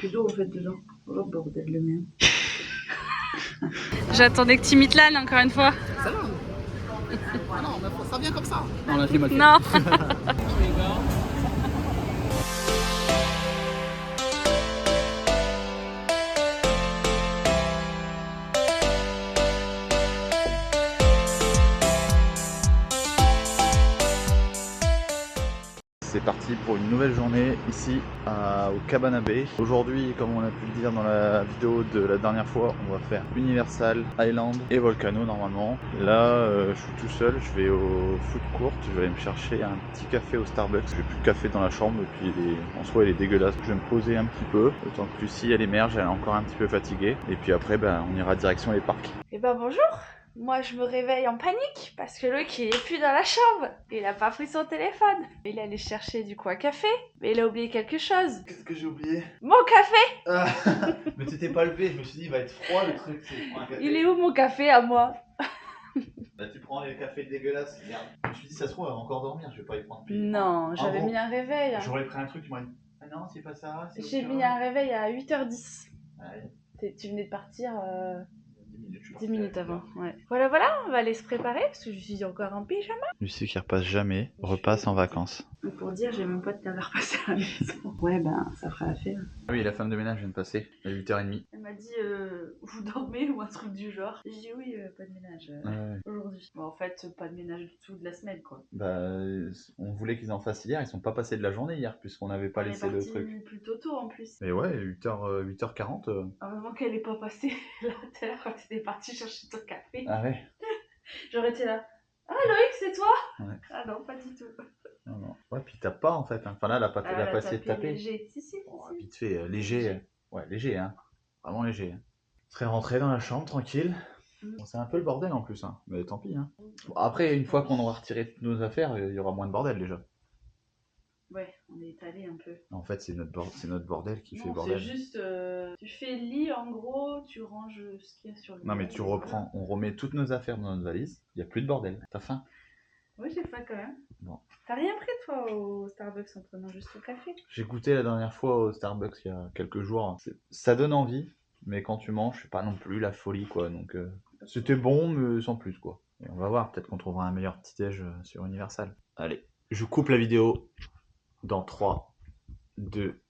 plus d'eau en fait dedans. Oh bordel le mien. J'attendais que tu imites l'âne encore une fois. Ça va. Ah non, mais ça vient comme ça. Non, là, je l'ai mal fait. Non. C'est parti pour une nouvelle journée ici au Cabana Bay. Aujourd'hui, comme on a pu le dire dans la vidéo de la dernière fois, on va faire Universal, Island et Volcano normalement. Là, je suis tout seul, je vais au food court, je vais aller me chercher un petit café au Starbucks. J'ai plus de café dans la chambre et puis en soi elle est dégueulasse. Je vais me poser un petit peu, autant que Lucie elle émerge, elle est encore un petit peu fatiguée. Et puis après, on ira direction les parcs. Et ben bonjour. Moi je me réveille en panique parce que Loïc il est plus dans la chambre. Il a pas pris son téléphone. Il est allé chercher du coup un café, mais il a oublié quelque chose. Qu'est-ce que j'ai oublié? Mon café! Ah, mais tu t'es pas levé, je me suis dit il va être froid le truc. Il est où mon café à moi? Bah tu prends les cafés dégueulasses, regarde. Je me suis dit ça se trouve elle va encore dormir, je vais pas y prendre plus. Non, j'avais mis un réveil. J'aurais pris un truc, tu m'aurais dit ah non c'est pas ça. J'ai mis un réveil à 8h10. Ouais. Tu venais de partir 10 minutes, 10 minutes avant. Ouais. Voilà, on va aller se préparer parce que je suis encore en pyjama. Lucie qui repasse jamais, repasse en vacances. Pour dire, j'ai même pas de temps à repasser à la maison. Ouais, ben ça fera l'affaire. Oui, la femme de ménage vient de passer à 8h30. Elle m'a dit vous dormez ou un truc du genre. J'ai dit oui, pas de ménage aujourd'hui. Bon, en fait, pas de ménage du tout de la semaine quoi. Bah, on voulait qu'ils en fassent hier, ils sont pas passés de la journée hier puisqu'on n'avait pas laissé le truc. Plutôt tôt en plus. Mais ouais, 8h40. Heureusement qu'elle est pas passée là tout à l'heure quand t'étais partie chercher ton café. Ah ouais. J'aurais été là. Ah Loïc, c'est toi? Ouais. Ah non, pas du tout. Non. Ouais, puis tape pas en fait. Enfin là, elle a pas essayé de taper. Léger. Si. Oh, vite fait, léger. Ouais, léger, hein. Vraiment léger. Hein. On serait rentré dans la chambre tranquille. Bon, c'est un peu le bordel en plus, hein. Mais tant pis. Hein. Bon, après, une fois qu'on aura retiré toutes nos affaires, il y aura moins de bordel déjà. Ouais, on est étalé un peu. En fait, c'est notre bordel qui fait bordel. C'est juste, tu fais le lit en gros, tu ranges ce qu'il y a sur le. Non, mais tu reprends, on remet toutes nos affaires dans notre valise, il n'y a plus de bordel. T'as faim? Oui, j'ai faim quand même. Bon. T'as rien pris toi au Starbucks en prenant juste le café? J'ai goûté la dernière fois au Starbucks il y a quelques jours. Ça donne envie, mais quand tu manges, c'est pas non plus la folie quoi. Donc c'était bon, mais sans plus quoi. Et on va voir, peut-être qu'on trouvera un meilleur petit-déj sur Universal. Allez, je coupe la vidéo dans 3, 2,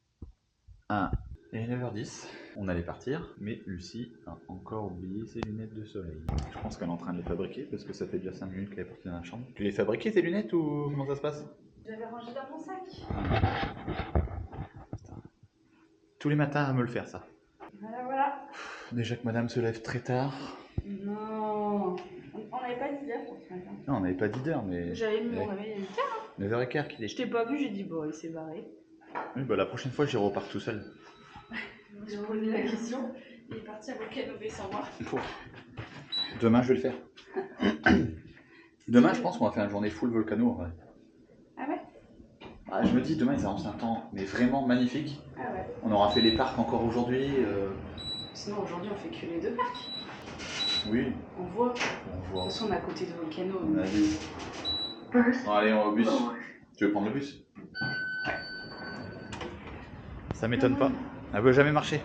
1. Il est 9h10, on allait partir, mais Lucie a encore oublié ses lunettes de soleil. Je pense qu'elle est en train de les fabriquer parce que ça fait déjà 5 minutes qu'elle est partie dans la chambre. Tu les fabriquais tes lunettes ou comment ça se passe? J'avais rangé dans mon sac. Tous les matins à me le faire ça. Voilà. Déjà que madame se lève très tard. Non, on n'avait pas d'idée pour ce matin. Non, on n'avait pas d'idée, mais... J'avais mis mon réveil à 8h. 9h15 qu'il est. Je t'ai pas vu, j'ai dit bon, il s'est barré. Oui, bah la prochaine fois, j'y repars tout seul. J'ai posé la question, il est parti à Volcano Bay sans moi. Demain, je vais le faire. Demain, je pense qu'on va faire une journée full Volcano en vrai. Ah ouais? Ah, je me dis, demain, ils annoncent un temps mais vraiment magnifique. Ah ouais. On aura fait les parcs encore aujourd'hui. Sinon, aujourd'hui, on fait que les 2 parcs. Oui, On voit. De on voit. toute façon, on est à côté de Volcano. On a vu. Bon, allez, on va au bus. Tu veux prendre le bus? Ça m'étonne pas. Elle veut jamais marcher.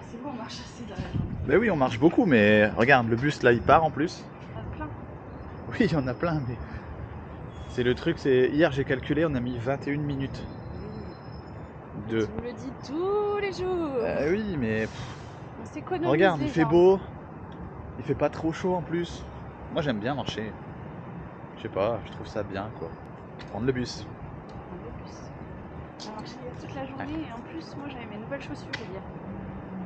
C'est bon, on marche assez dans la journée. Ben oui, on marche beaucoup, mais regarde, le bus là, il part en plus. Il y en a plein. Oui, il y en a plein, mais c'est le truc, c'est hier j'ai calculé, on a mis 21 minutes. Tu me le dis tous les jours. Oui, mais On s'économise. regarde, les il fait gens. beau, il fait pas trop chaud en plus. Moi j'aime bien marcher. Je sais pas, je trouve ça bien quoi. Prendre le bus. Le bus. On a marché toute la journée et en plus, moi j'avais mes nouvelles chaussures hier.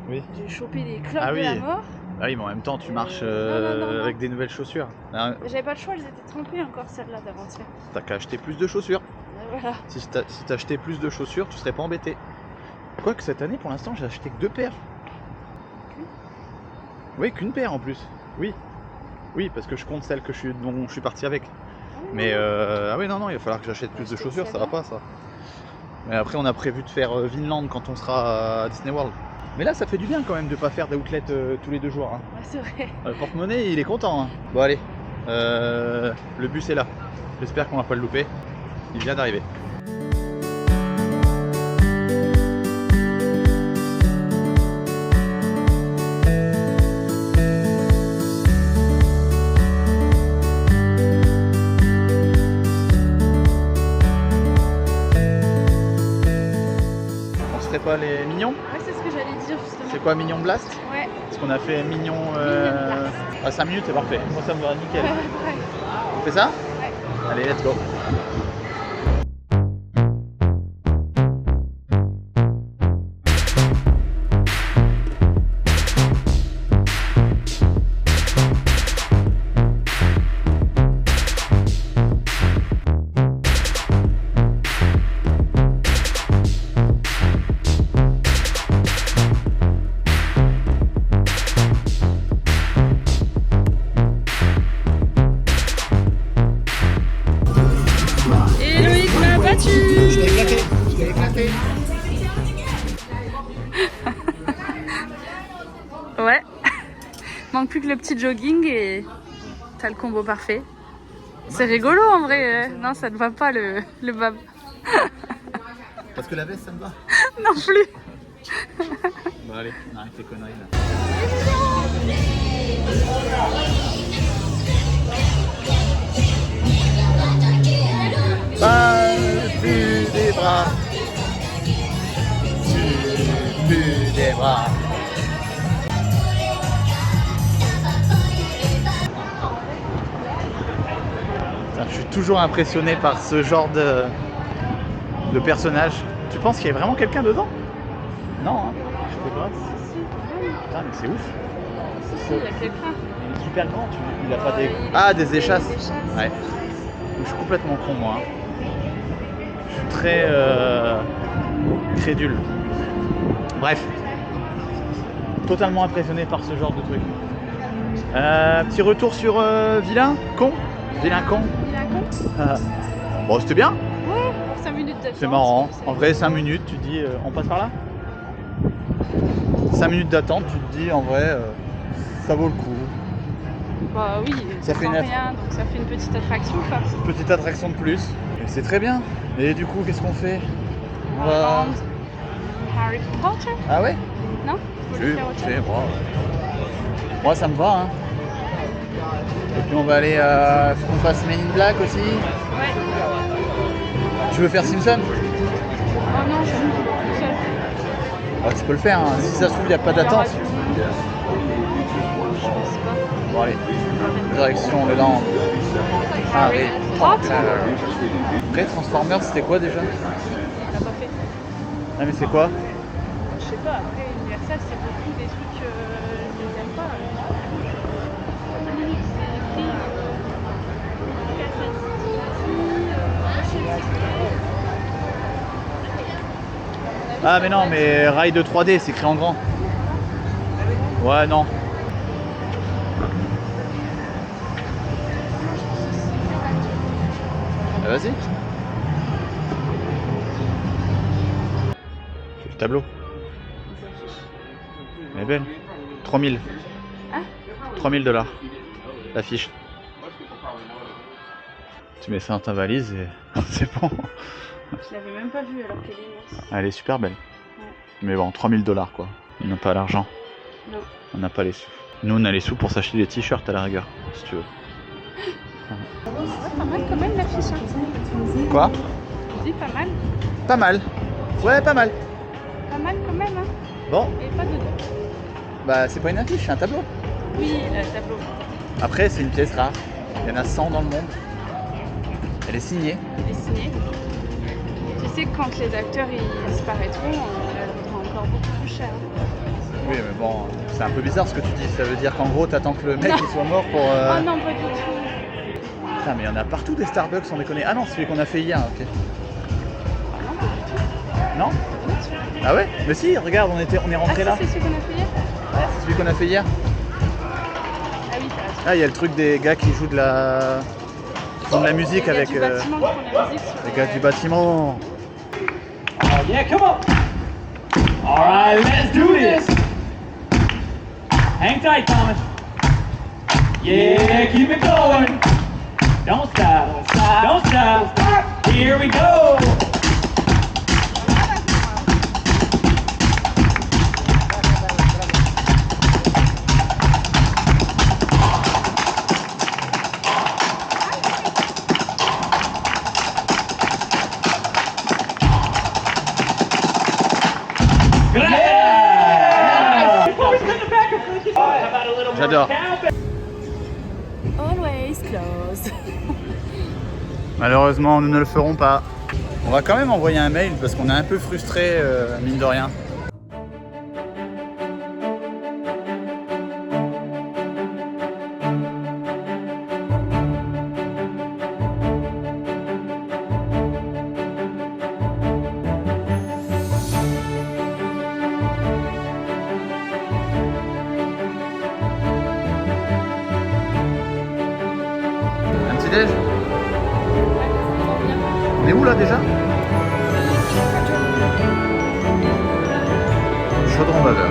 Oui. J'ai chopé des clopes Ah de oui. la mort. Ah oui, mais en même temps tu marches non. avec des nouvelles chaussures. Hein, J'avais pas le choix, elles étaient trempées encore celles-là d'avant-hier. t'as qu'à acheter plus de chaussures. Et voilà. Si t'achetais plus de chaussures, tu serais pas embêté. Quoique cette année, pour l'instant, j'ai acheté que 2 paires. Oui, qu'une paire en plus. Oui, parce que je compte celle dont je suis parti avec. Mais ah oui, non, il va falloir que j'achète plus de chaussures, ça va pas ça. Mais après, on a prévu de faire Vinland quand on sera à Disney World. Mais là, ça fait du bien quand même de pas faire d'outlet tous les 2 jours. Hein. Ouais, c'est vrai. Le porte-monnaie, il est content. Hein. Bon, allez, le bus est là. J'espère qu'on va pas le louper. Il vient d'arriver. quoi, les mignons? Ouais, c'est ce que j'allais dire justement. C'est quoi, Mignon Blast? Ouais. Parce qu'on a fait mignon. À 5 minutes, c'est parfait. Moi, ça me va nickel. Ouais. On fait ça? Ouais. Allez, let's go. Et Loïc m'a battu. Je l'ai éclaté. Je l'ai éclaté. Ouais. Manque plus que le petit jogging et t'as le combo parfait. C'est rigolo en vrai. Non, ça ne va pas le bab. Parce que la veste, ça me va. Non plus. Bon, allez, on arrête les conneries là. Pas plus des bras. Plus des bras. Putain, je suis toujours impressionné par ce genre de personnage. Tu penses qu'il y a vraiment quelqu'un dedans? Non, hein. Je sais pas. Putain, mais c'est ouf. Il y a quelqu'un. Il est super grand, il a pas des... il Ah, est- des échasses. des échasses. Ouais. Je suis complètement con, moi. Je suis très crédule. Bref. Totalement impressionné par ce genre de truc. Petit retour sur Vilain Con. Vilain Con. Il a un compte. Bon, c'était bien. Ouais, 5 minutes d'attente. C'est marrant. c'est- En vrai, 5 minutes, tu te dis, on passe par là? 5 minutes d'attente, tu te dis, en vrai, ça vaut le coup. Bah oui, Ça ça fait fait une rien, donc ça fait une petite attraction quoi. Petite attraction de plus. Et c'est très bien. Et du coup, qu'est-ce qu'on fait? On va prendre Harry Potter, Ah ouais? non? Faut le Si, faire autre si, chose. bon. Moi, ça me va. Hein. Et puis, on va aller à... Faut qu'on fasse Men in Black aussi. Ouais. Tu veux faire Simpson? Oh non, je suis toute seule. Ah, tu peux le faire. Hein. Si ça se trouve, il n'y a pas Il y aura d'attente. du monde. Je pense pas. Bon, allez. Direction le land. Harry Potter. Après, Transformers, c'était quoi déjà? On l'a pas fait. Ah, mais c'est quoi? Je sais pas, après Universal c'est beaucoup des trucs que je n'aime pas. C'est écrit Ah, mais non, mais rail de 3D, c'est écrit en grand. Ouais, non. Ah, vas-y. C'est le tableau. Elle est belle. 3000. Hein? 3000 $. L'affiche. Tu mets ça dans ta valise et c'est bon. Je l'avais même pas vue alors qu'elle est immense. Elle est super belle. Mais bon, 3000 $, quoi. On n'a pas l'argent. Non. On n'a pas les sous. Nous, on a les sous pour s'acheter des t-shirts à la rigueur, si tu veux. Ouais, pas mal quand même l'affiche. Hein. Quoi? Je dis pas mal. Pas mal. Ouais, pas mal. Pas mal quand même. Hein. Bon, Et pas dedans. bah c'est pas une affiche, c'est un tableau. Oui, tableau. Après, c'est une pièce rare. Il y en a 100 dans le monde. Elle est signée. Il est signé. Tu sais que quand les acteurs ils disparaîtront, elle vaudra encore beaucoup plus cher. Oui, mais bon, c'est un peu bizarre ce que tu dis. Ça veut dire qu'en gros, t'attends que le mec Non. il soit mort pour. Oh non, pas du tout. Putain, mais il y en a partout des Starbucks, sans déconner. Ah non, c'est celui qu'on a fait hier, ok. Non, pas du tout. Non? Non, celui-là. Ah ouais? Mais si, regarde, on est Ah, rentré si, là. c'est celui qu'on a fait hier. C'est celui qu'on a fait hier. Ah oui, t'as raison. Ah, il y a le truc des gars qui jouent de la. Qui font de la musique Les gars avec. du bâtiment qui font la musique sur Les gars du bâtiment. Oh yeah, come on. All right, let's do this. Hang tight, Thomas. Yeah, keep it going. Don't stop, don't stop. Here we go. J'adore. Always closed. Malheureusement, nous ne le ferons pas. On va quand même envoyer un mail parce qu'on est un peu frustré, mine de rien. Un petit déj? On est où là déjà? Chaudron baveur.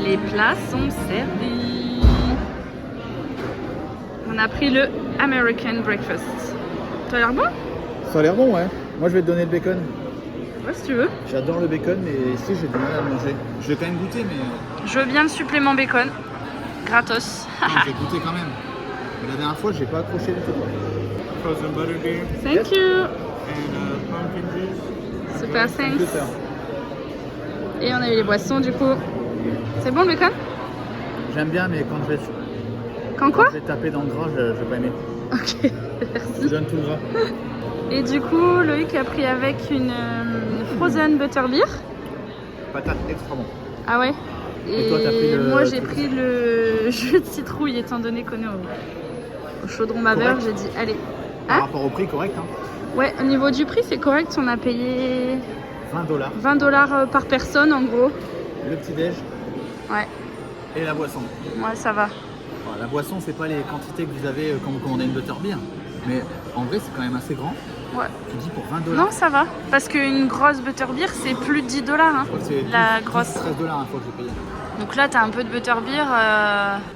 Les plats sont servis. On a pris le American Breakfast. Ça a l'air bon? Ça a l'air bon, ouais. Moi je vais te donner le bacon. Ouais, si tu veux. J'adore le bacon, mais ici j'ai du mal à le manger. Je vais quand même goûter, mais. Je veux bien le supplément bacon. Gratos. Non, je vais goûter quand même. Mais la dernière fois, j'ai pas accroché du tout. Frozen butter beer Thank you. and pumpkin juice. Super, thanks. Et on a eu les boissons du coup. C'est bon le bacon? J'aime bien, mais quand je vais, Quand quoi? je vais taper dans le gras, je vais pas aimer. Ok, Je merci. donne tout le gras. Et du coup, Loïc a pris avec une frozen butterbeer. Patate extra bon. Ah ouais? Et toi, t'as pris le moi j'ai truc pris le jus de citrouille étant donné qu'on est au chaudron baveur. Correct. J'ai dit allez. Par Hein? rapport au prix, correct, hein. Ouais, au niveau du prix c'est correct. On a payé $20. $20 par personne en gros. Le petit déj Ouais, et la boisson. ouais ça va. Bon, la boisson, c'est pas les quantités que vous avez quand vous commandez une butterbeer. Mais en vrai, c'est quand même assez grand. Ouais. Tu dis pour $20. Non ça va. Parce qu'une grosse butterbeer c'est plus de $10 hein. Je crois que c'est La 10, grosse. 13$ une fois que j'ai payé. Donc là t'as un peu de butterbeer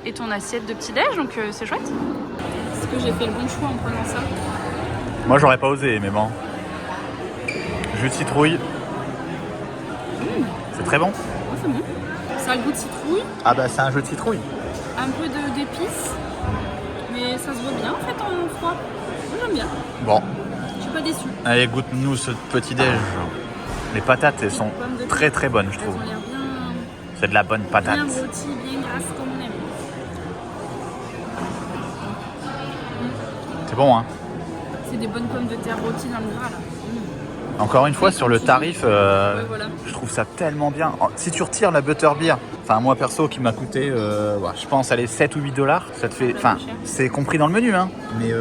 et ton assiette de petit déj donc c'est chouette. Est-ce que j'ai fait le bon choix en prenant ça? Moi, j'aurais pas osé, mais bon. Jus de citrouille. C'est très bon. Oh, c'est bon. Ça a le goût de citrouille, Ah bah, c'est un jus de citrouille. un peu d'épices, mais ça se voit bien en fait en froid. Moi j'aime bien, Bon, je suis pas déçue. allez, goûte-nous ce petit déj. Les patates, elles sont Pommes de terre. très très bonnes, je Elles trouve. ont l'air bien, C'est de la bonne patate. bien rôties, bien grasses comme on aime. C'est bon, hein. C'est des bonnes pommes de terre rôties dans le gras là. Encore une fois, sur le tarif, Ouais, voilà. je trouve ça tellement bien. Si tu retires la butterbeer, enfin moi perso qui m'a coûté, je pense, allez, 7 ou $8, ça te fait, Pas enfin, trop cher. c'est compris dans le menu, hein. Mais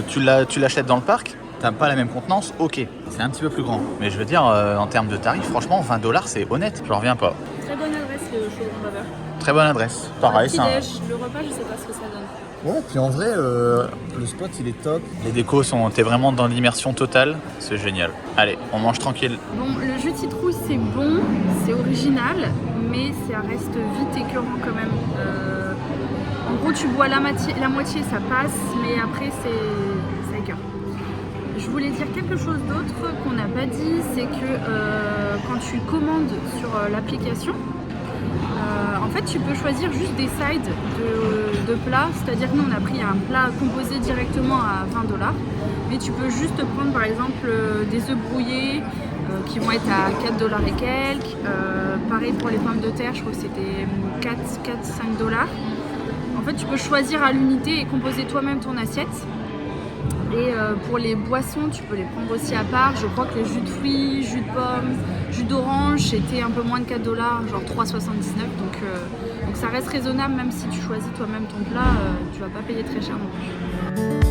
tu l'achètes dans le parc, t'as pas la même contenance, ok, c'est un petit peu plus grand. Mais je veux dire, en termes de tarif, franchement, $20, c'est honnête, je reviens pas. Très bonne adresse le chaudron baveur. Très bonne adresse. Pareil, Petit ça. déj, le repas je sais pas ce que ça donne. Ouais, puis en vrai, le spot il est top. Les décos t'es vraiment dans l'immersion totale, c'est génial. Allez, on mange tranquille. Bon, le jus de citrouille c'est bon, c'est original, mais ça reste vite écœurant quand même. En gros, tu bois la moitié, ça passe, mais après ça écœure. Je voulais dire quelque chose d'autre qu'on n'a pas dit, c'est que quand tu commandes sur l'application, en fait, tu peux choisir juste des sides de plats, c'est-à-dire nous on a pris un plat composé directement à $20, mais tu peux juste prendre par exemple des œufs brouillés qui vont être à $4 et quelques. Pareil pour les pommes de terre, je crois que c'était 4-5$. En fait, tu peux choisir à l'unité et composer toi-même ton assiette. Et pour les boissons, tu peux les prendre aussi à part. Je crois que les jus de fruits, jus de pommes, jus d'orange, c'était un peu moins de $4, genre 3,79. Donc ça reste raisonnable, même si tu choisis toi-même ton plat, tu vas pas payer très cher non plus.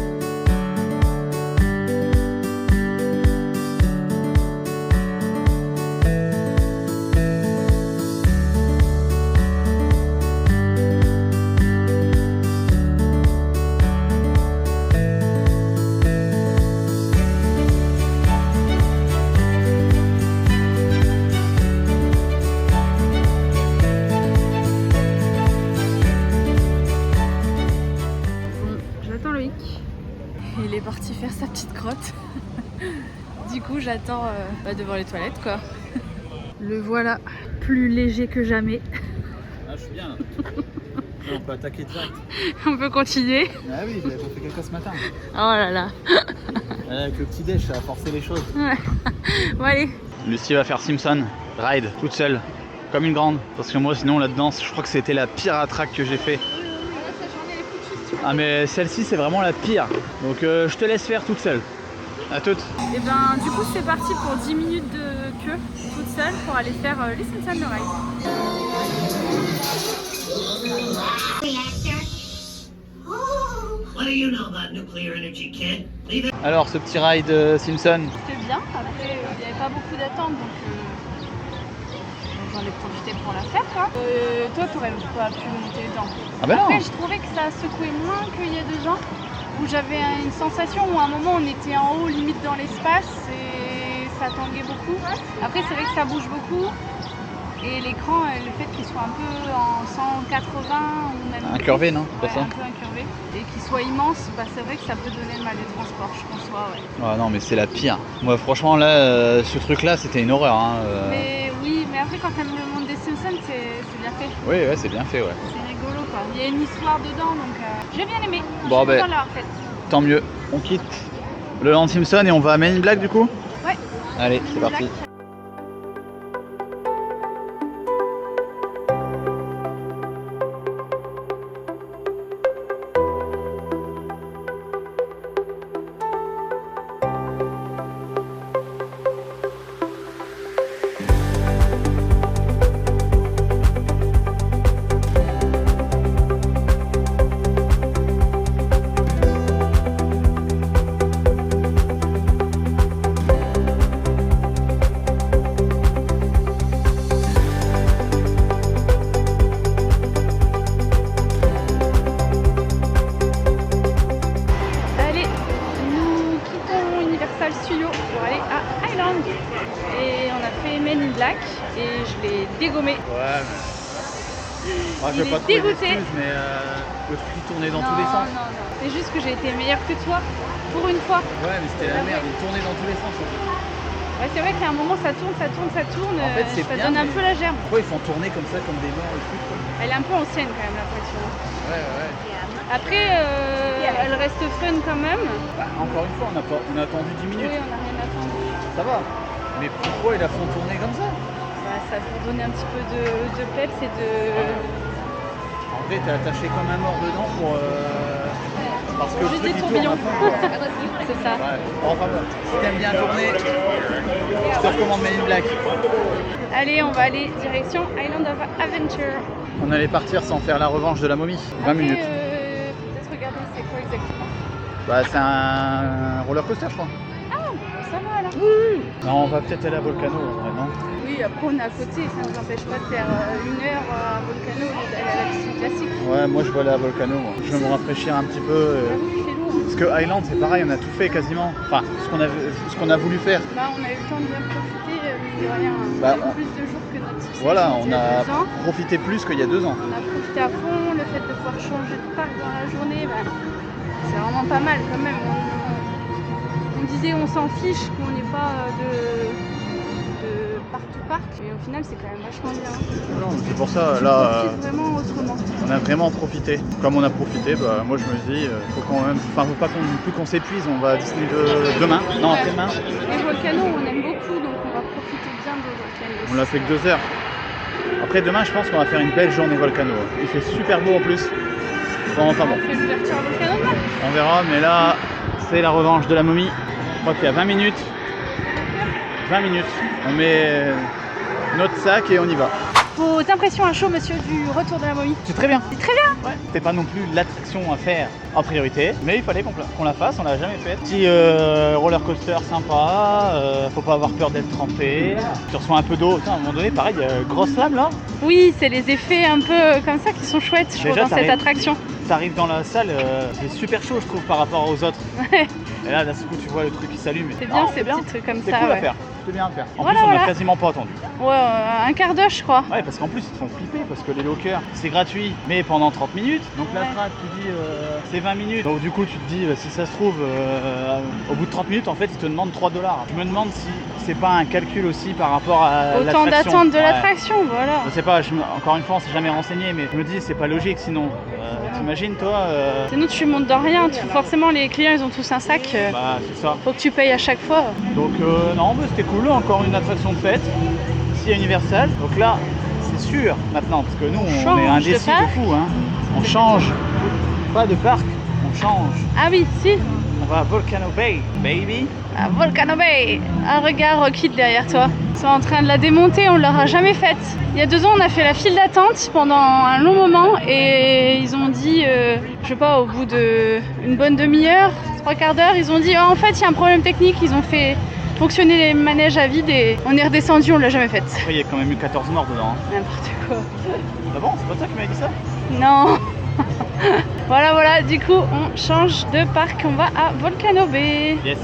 Du coup, j'attends devant les toilettes, quoi. Le voilà, plus léger que jamais. Ah, je suis bien là. On peut attaquer direct. On peut continuer. Ah oui, j'ai fait caca ce matin. Oh là là. Avec le petit déj, ça a forcé les choses. Ouais. Bon, allez. Lucie va faire Simpson, ride, toute seule, comme une grande. Parce que moi, sinon, là-dedans, je crois que c'était la pire attraque que j'ai fait. Ah, mais celle-ci, c'est vraiment la pire. Donc, je te laisse faire toute seule. À toutes. Et ben, du coup, c'est parti pour 10 minutes de queue, toute seule, pour aller faire les Simpsons de ride. What do you know about nuclear energy, kid? Leave it. Alors, ce petit ride Simpson. C'était bien, après, il n'y avait pas beaucoup d'attente, donc j'en ai profité pour la faire, quoi. Toi, t'aurais pas pu monter dedans. Ah bah non. Après, je trouvais que ça secouait moins qu'il y a 2 ans, où j'avais une sensation où à un moment on était en haut, limite dans l'espace, et ça tanguait beaucoup. Après, c'est vrai que ça bouge beaucoup, et l'écran, le fait qu'il soit un peu en 180 ou même... Incurvé, non? Ouais, C'est ça? un peu incurvé, et qu'il soit immense, bah, c'est vrai que ça peut donner le mal des transports, je conçois, ouais. Ah non, mais c'est la pire. Moi, franchement, là, ce truc-là, c'était une horreur. Hein, Mais oui, mais après, quand t'aimes le monde des Simpsons, c'est bien fait. Oui, ouais, c'est bien fait, ouais. C'est rigolo, quoi. Il y a une histoire dedans, donc j'ai bien aimé. Bon, Je suis ben, contente de l'avoir faite. Tant mieux. On quitte le Land Simpson et on va à Men in Black, du coup? Ouais. Allez, Men c'est in parti. Black. Allez, nous quittons Universal Studios pour aller à Island. Et on a fait Men in Black et je l'ai dégommé. Ouais, mais... Il est dégoûté. mais le truc il tournait dans non, tous les sens. non, non. C'est juste que j'ai été meilleure que toi pour une fois. Ouais, mais c'était la merde, il tournait dans tous les sens. En fait. Ouais, c'est vrai qu'à un moment ça tourne, ça tourne, ça tourne. En fait, c'est ça bien, donne un mais- peu la gerbe. Pourquoi ils font tourner comme ça, comme des morts et tout quoi. Elle est un peu ancienne quand même la voiture. Ouais, ouais. Après, elle reste fun quand même. Bah, encore une fois, on a attendu 10 Oui, minutes. on n'a rien attendu. Ça va. Mais pourquoi ils la font tourner comme ça? Bah, ça pour donner un petit peu de peps et de... En vrai, t'es attaché comme un mort dedans pour. Parce que Juste le truc des il tourne tourbillons. à fond, quoi. C'est ça. Ouais. Enfin bon, si t'aimes bien tourner, je te recommande Men in Black. Allez, on va aller direction Island of Adventure. On allait partir sans faire la revanche de la momie. 20 Après, minutes. peut-être regarder c'est quoi exactement. Bah, c'est un roller coaster, je crois. Ah, ça va alors. Non, on va peut-être aller à Volcano, en vrai, non? Oui, après on est à côté, ça ne nous empêche pas de faire 1 heure à Volcano ou d'aller à la piscine classique. Ouais, moi je vais aller à Volcano. Moi. Je vais me rafraîchir un petit peu. J'avoue que c'est lourd. Parce que Island, c'est pareil, on a tout fait quasiment. Enfin, ce qu'on a voulu faire. Bah, on a eu le temps de bien profiter, mine de rien. Bah, on a eu plus de jours que notre succès Voilà, il on y a a 2 ans. profité plus qu'il y a 2 ans. On a profité à fond, le fait de pouvoir changer de parc dans la journée, bah, c'est vraiment pas mal quand même. On disait on s'en fiche qu'on n'ait pas de parc, mais au final c'est quand même vachement bien. Non, c'est pour ça, On là, profite vraiment autrement. on a vraiment profité. Comme on a profité, bah, moi je me dis, faut pas qu'on s'épuise, on va à Disney demain, non Ouais. après-demain. Et Volcano on aime beaucoup, donc on va profiter bien de Volcano. On l'a fait que 2 heures. Après demain, je pense qu'on va faire une belle journée Volcano. Il fait super beau en plus. Bon, enfin bon, On fait l'ouverture à Volcano demain. on verra, mais là, c'est la revanche de la momie. Je crois qu'il y a 20 minutes. 20 minutes. On met notre sac et on y va. Vos impressions à chaud, monsieur, du retour de la momie? C'est très bien. C'est très bien. Ouais. C'était pas non plus l'attraction à faire en priorité, mais il fallait qu'on la fasse, on l'a jamais faite. Petit roller coaster sympa, faut pas avoir peur d'être trempé. Tu reçois un peu d'eau. Putain, à un moment donné, pareil, grosse lame là. Oui, c'est les effets un peu comme ça qui sont chouettes, je trouve, Déjà, dans cette t'arrives- attraction. T'arrives dans la salle, c'est super chaud je trouve par rapport aux autres. Ouais. Et là, d'un seul coup, tu vois le truc qui s'allume. C'est bien Ah, ces petits trucs comme C'est ça. cool à Ouais. faire. c'était bien à faire. En Voilà, plus, on voilà. a quasiment pas attendu. Ouais, un quart d'heure, je crois. Ouais, parce qu'en plus, ils te font flipper parce que les lockers, c'est gratuit, mais pendant 30 minutes. Donc la Ouais. track, tu dis, c'est 20 minutes. Donc du coup, tu te dis, si ça se trouve, au bout de 30 minutes, en fait, ils te demandent 3 $. Je me demande si c'est pas un calcul aussi par rapport à Au temps l'attraction. d'attente de Ouais. l'attraction, voilà. Je sais pas, encore une fois, on s'est jamais renseigné, mais je me dis, c'est pas logique sinon. T'imagines, toi Sinon, tu montes dans rien. Forcément, les clients, ils ont tous un sac. Bah, c'est ça. Faut que tu payes à chaque fois. Donc, non, bah, c'était cool. Encore une attraction de fête ici à Universal. Donc là, c'est sûr maintenant, parce que nous, on change est de indécis de parc. fou. Hein. On change. Pas de parc, on change. Ah oui, si. On va à Volcano Bay, baby. À Volcano Bay. Ah, regarde Rockit derrière toi. Ils sont en train de la démonter, on l'aura jamais faite. Il y a 2 ans, on a fait la file d'attente pendant un long moment et ils ont dit, je sais pas, au bout d'une bonne demi-heure, 3/4 d'heure, ils ont dit, oh, en fait, il y a un problème technique. Ils ont fait fonctionner les manèges à vide et on est redescendu, on l'a jamais faite. Après, il y a quand même eu 14 morts dedans. Hein. N'importe quoi. Ah bon, c'est pas toi qui m'as dit ça? Non. Voilà, du coup, on change de parc, on va à Volcano Bay. Yes.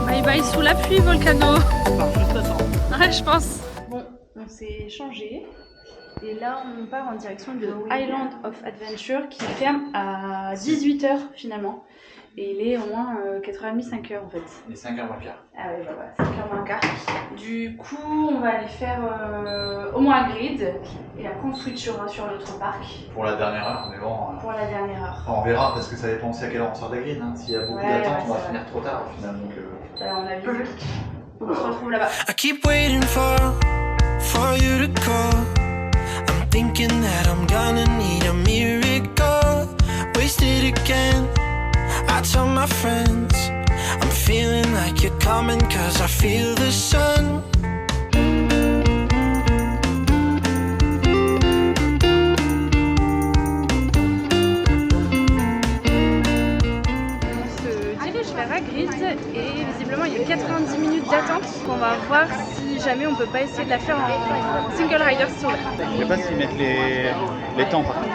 Bye bye sous la pluie, Volcano. Juste à temps. Ouais, je pense. Bon, on s'est changé et là on part en direction de Island of Adventure qui ferme à 18h finalement. Et il est au moins 4h30, 5h en fait. Il est 5h moins le quart. Ah ouais, bah ouais, 5h moins le quart. Du coup, on va aller faire au moins Grid et après on switchera sur l'autre parc Pour la dernière heure, mais bon. pour la dernière heure. On verra parce que ça dépend aussi à quelle heure on sort des grilles. Hein. S'il y a beaucoup Ouais, d'attente, ouais, on va c'est finir trop tard au final. Donc, Là, on a vu. On se retrouve là-bas. I keep waiting for you to call. I'm thinking that I'm gonna need a miracle. Wasted again. I tell my friends I'm feeling like you're coming 'cause I feel the sun. On se dirige vers Hagrid et visiblement il y a 90 minutes d'attente. On va voir si jamais on peut pas essayer de la faire en single rider si c'est ouvert. je sais pas s'ils mettent les temps par contre.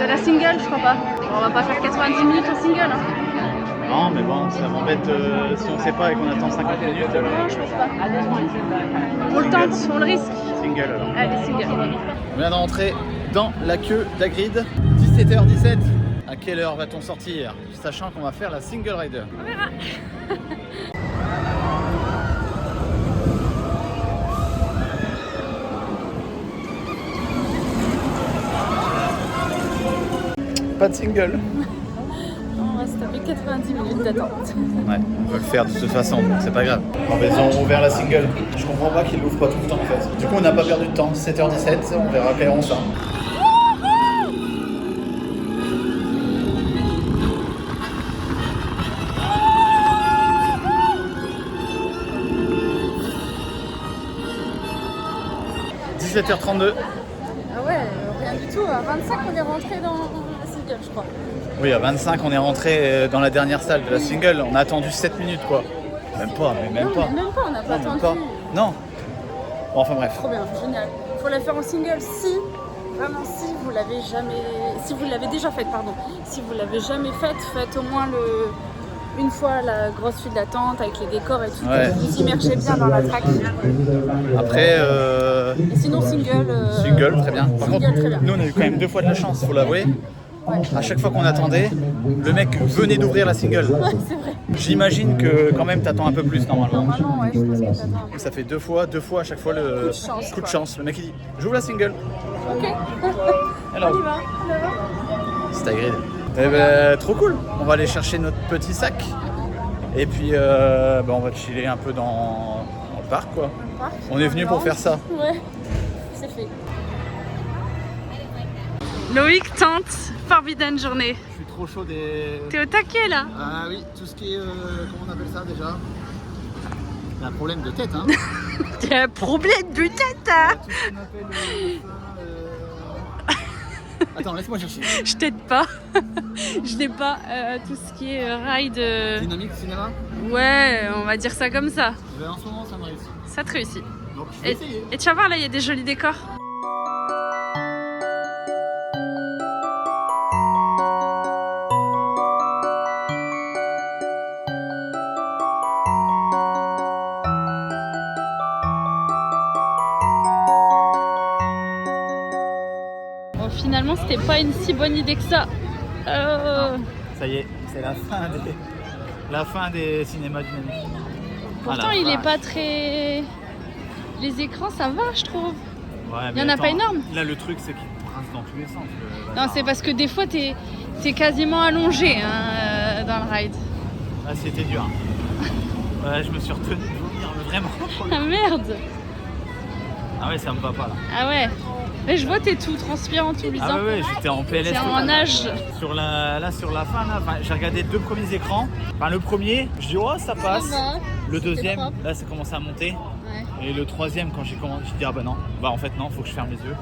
De la single, je crois pas. On va pas faire 90 minutes en single. Hein. Non, mais bon, ça m'embête si on sait pas et qu'on attend 50 minutes. Non, je pense pas. On le tente, on le risque. Single alors. Allez, single. On vient d'entrer dans la queue d'Hagrid. 17h17. À quelle heure va-t-on sortir? Sachant qu'on va faire la single rider. On verra. Pas de single. On va se taper 90 minutes d'attente. Ouais, on peut le faire de toute façon, donc c'est pas grave. Bon, ben, ils ont ouvert la single. Je comprends pas qu'ils l'ouvrent pas tout le temps en fait. Du coup, on n'a pas perdu de temps. 7h17, on verra à quelle heure on sort. « 17h32. Ah ouais, rien du tout. À 25, on est rentré dans la single, je crois. Oui, à 25, on est rentré dans la dernière salle de la single. On a attendu 7 minutes, quoi. Même pas, mais même Non, pas. mais même pas, on n'a pas Non, même attendu. pas. Non. Bon, enfin bref. Trop bien, génial. Faut la faire en single si, vraiment si vous l'avez jamais, si vous l'avez déjà faite, pardon. Si vous l'avez jamais faite, faites au moins une fois la grosse file d'attente avec les décors et tout. Ouais. Vous immergez bien dans la track. Après, Et sinon single. single, très bien. Par Single, contre, très bien. nous, on a eu quand même 2 fois de la chance, faut l'avouer. À chaque fois qu'on attendait, le mec venait d'ouvrir la single. Ouais, c'est vrai. J'imagine que quand même t'attends un peu plus normalement. Normalement, ouais, je pense que t'attends un peu. Ça fait deux fois à chaque fois le coup de chance. Le mec il dit j'ouvre la single. Ok. Alors, On y va. c'est Hagrid. Eh ben trop cool. On va aller chercher notre petit sac. Et puis on va chiller un peu dans le parc quoi. On est venu pour faire ça. Ouais, c'est fait. Loïc tente Forbidden Journey. Je suis trop chaud des... T'es au taquet là. Ah oui, tout ce qui est... comment on appelle ça déjà? C'est un problème de tête, hein. T'as un problème de tête, hein. Tout ce qu'on appelle... Attends, laisse-moi chercher. Je t'aide pas. Je n'ai pas tout ce qui est ride. Dynamique cinéma? Ouais, on va dire ça comme ça. Ben, en ce moment, ça me réussit. Ça te réussit. Donc, je vais essayer. Et tu vas voir, là, il y a des jolis décors. Bon, finalement, c'était pas une si bonne idée que ça. Ça y est, c'est la fin des cinémas dynamiques. Pourtant, il est pas très... Les écrans, ça va, je trouve. Ouais, Il y en a pas énorme. Là, le truc, c'est qu'il rince dans tous les sens. Non, c'est parce que des fois, t'es quasiment allongé hein, dans le ride. Ah, c'était dur. Ouais, je me suis retenu de vomir, mais vraiment. Ah merde. Ah ouais, ça me va pas là. Ah ouais. Mais je vois, t'es tout transpirant, tout luisant. Ah ouais, j'étais en PLS. T'es en nage. Sur la fin, là, j'ai regardé 2 premiers écrans. Enfin, le premier, je dis, oh, ça passe. va. Le deuxième, propre. là, ça commence à monter. Ouais. Et le troisième, quand j'ai commencé, je dis, ah bah non. Bah en fait, non, faut que je ferme les yeux.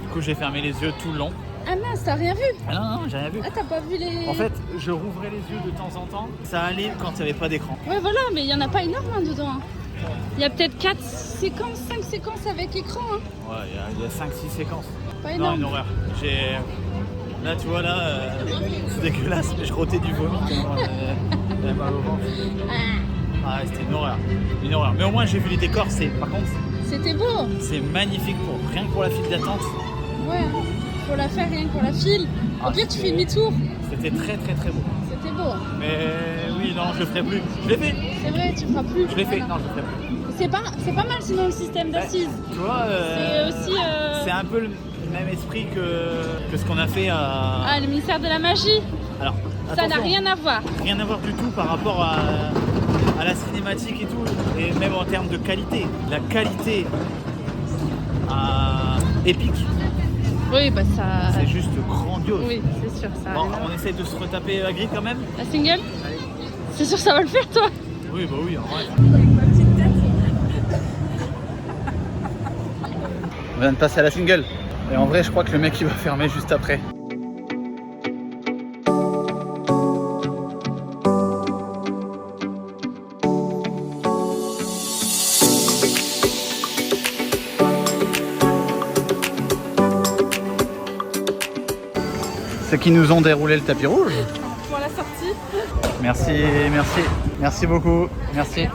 Du coup, j'ai fermé les yeux tout le long. Ah mince, t'as rien vu? Ah non, j'ai rien vu. Ah, t'as pas vu les... En fait, je rouvrais les yeux de temps en temps. Ça allait quand il n'y avait pas d'écran. Ouais, voilà, mais il y en a pas énorme hein, dedans. Hein. Il y a peut-être 4 séquences, 5 séquences avec écran. Hein. Ouais, il y a 5-6 séquences. Pas Non, énorme. une horreur. Là, tu vois, là, c'est dégueulasse, mais je rotais du vomi. J'avais mal au ventre. Ah, c'était une horreur. Une horreur. Mais au moins, j'ai vu les décors. Par contre, C'était beau. c'est magnifique rien que pour la file d'attente. Ouais, faut la faire rien que pour la file. Ah, Au pire, tu c'était- fais demi-tour. C'était très, très, très beau. C'était beau. Mais oui, non, je le ferai plus. Je l'ai fait. C'est vrai, tu feras plus. Je l'ai fait. Voilà. Non, je le ferai plus. C'est pas mal sinon le système d'assises. Tu vois, C'est aussi... c'est un peu le même esprit que ce qu'on a fait à... Ah, le ministère de la magie. Alors, Ça n'a attention, rien à voir. rien à voir du tout par rapport à la cinématique et tout, et même en termes de qualité. La qualité épique, Oui, bah ça... c'est juste grandiose. Oui, c'est sûr, ça a Bon, rien à voir. on essaye de se retaper la grille quand même. La single? Allez. C'est sûr, ça va le faire, toi. Oui, bah oui, en vrai. On vient de passer à la single. Et en vrai, je crois que le mec il va fermer juste après. Ceux qui nous ont déroulé le tapis rouge. Pour la sortie. Merci, merci, merci beaucoup, merci.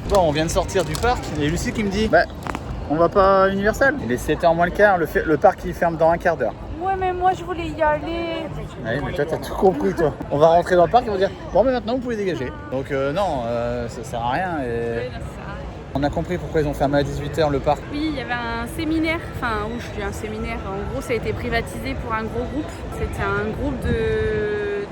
Bon, on vient de sortir du parc et Lucie qui me dit bah, on va pas à Universal. Il est 7h moins le quart, le parc il ferme dans un quart d'heure. Ouais, mais moi, je voulais y aller. Ouais, mais toi t'as tout compris toi. On va rentrer dans le parc et on va dire bon mais maintenant vous pouvez dégager. Donc non, ça sert à rien. Et... On a compris pourquoi ils ont fermé à 18h le parc. Oui, il y avait un séminaire, enfin, où je dis un séminaire, en gros ça a été privatisé pour un gros groupe. C'était un groupe de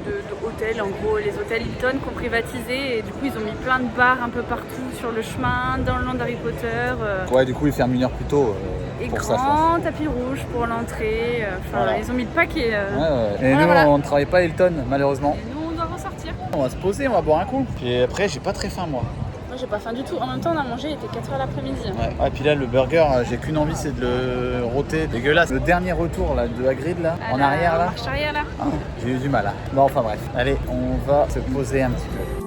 hôtels, en gros les hôtels Hilton qui ont privatisé et du coup ils ont mis plein de bars un peu partout sur le chemin, dans le land d'Harry Potter. Ouais, du coup ils ferment 1 heure plus tôt. Et pour ça, je grand tapis rouge pour l'entrée, enfin Voilà. ils ont mis le paquet. pense. Ouais. Et Voilà, nous voilà. on ne travaille pas à Hilton malheureusement. Et nous on doit ressortir. On va se poser, on va boire un coup. Et après j'ai pas très faim moi. Moi j'ai pas faim du tout, en même temps on a mangé, il était 4h l'après-midi. Ouais. Ah, et puis là, le burger, j'ai qu'une envie, c'est de le rôter. Dégueulasse. Le dernier retour là, de Hagrid, là, en arrière, là, Marche arrière là. ah, j'ai eu du mal. Là. Bon, enfin bref. Allez, on va se poser un petit peu.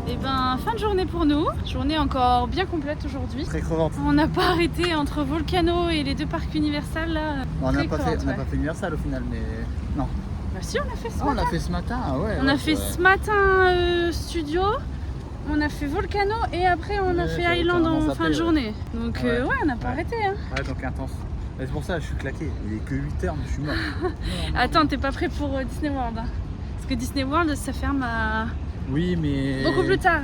Et ben, fin de journée pour nous. Journée encore bien complète aujourd'hui. Très crevante. On n'a pas arrêté entre Volcano et les 2 parcs Universal là. On Très n'a pas, crevante, ouais. fait Universal au final, mais non. Bah si, on a fait ce Ah, on matin. l'a fait ce matin, ah ouais. On ouais, a fait c'est ce matin studio, on a fait Volcano et après on a Ouais, fait j'avais Island carrément en zappé, fin de ouais. journée. Donc Ouais. ouais, on n'a pas Ouais. arrêté. Hein. vrai. Ouais, donc intense. Et c'est pour ça que je suis claqué. Il est que 8h, mais je suis mort. Attends, t'es pas prêt pour Disney World hein. Parce que Disney World ça ferme à... Oui, mais. beaucoup plus tard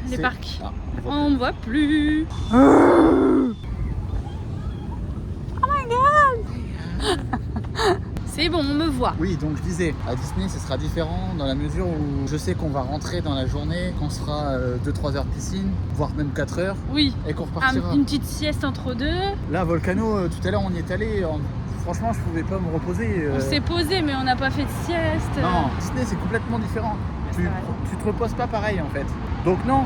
les C'est- parcs. Ah, on voit On ne voit plus. plus. Oh my god! Mais bon, on me voit. Oui, donc je disais, à Disney, ce sera différent dans la mesure où je sais qu'on va rentrer dans la journée, qu'on sera 2-3 heures de piscine, voire même 4 heures, Oui, et qu'on repartira. une petite sieste entre deux. Là, Volcano, tout à l'heure, on y est allé. Franchement, je pouvais pas me reposer. On s'est posé, mais on n'a pas fait de sieste. Non, Disney, c'est complètement différent. c'est vrai. Tu te reposes pas pareil, en fait. Donc non,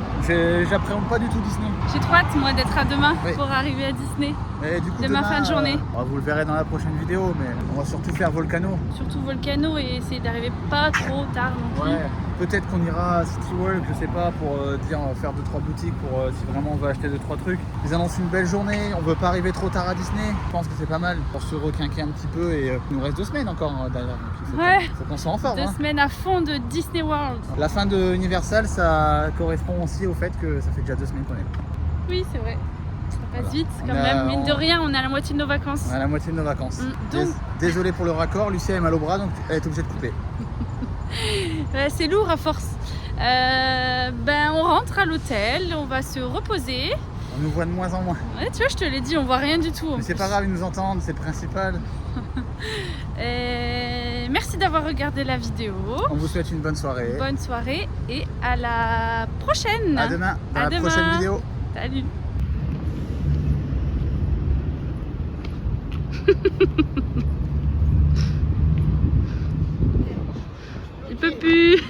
j'appréhende pas du tout Disney. J'ai trop hâte, moi, d'être à demain Oui. pour arriver à Disney. Et du coup, Demain, fin de journée. Vous le verrez dans la prochaine vidéo, mais on va surtout faire Volcano. Surtout Volcano et essayer d'arriver pas trop tard non plus. Ouais, peut-être qu'on ira à City Walk, je sais pas, pour dire faire 2-3 boutiques pour si vraiment on veut acheter 2-3 trucs. Ils annoncent une belle journée, on veut pas arriver trop tard à Disney. Je pense que c'est pas mal pour se requinquer un petit peu et il nous reste 2 semaines encore derrière. Donc il faut qu'on soit en forme. 2 Hein. semaines à fond de Disney World. La fin de Universal, ça correspond aussi au fait que ça fait déjà 2 semaines qu'on est. Oui, c'est vrai. Ça passe Voilà. vite quand On a- même. Mine de rien, on est à la moitié de nos vacances. On est à la moitié de nos vacances. Donc- Désolé pour le raccord, Lucie a mal au bras donc elle est obligée de couper. C'est lourd à force. On rentre à l'hôtel, on va se reposer. On nous voit de moins en moins. Ouais, tu vois, je te l'ai dit, on voit rien du tout. en Mais c'est plus. pas grave, ils nous entendent, c'est le principal. Merci d'avoir regardé la vidéo. On vous souhaite une bonne soirée. Bonne soirée et à la prochaine. À demain dans À la demain. prochaine vidéo. Salut. Il peut plus.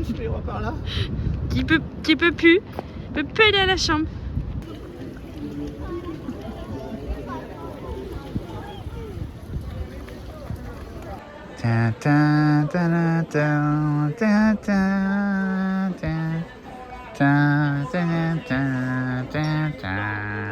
Je les vois par là. Qui peut plus. Il peut plus aller à la chambre. Ta ta ta ta ta ta ta ta ta ta ta ta.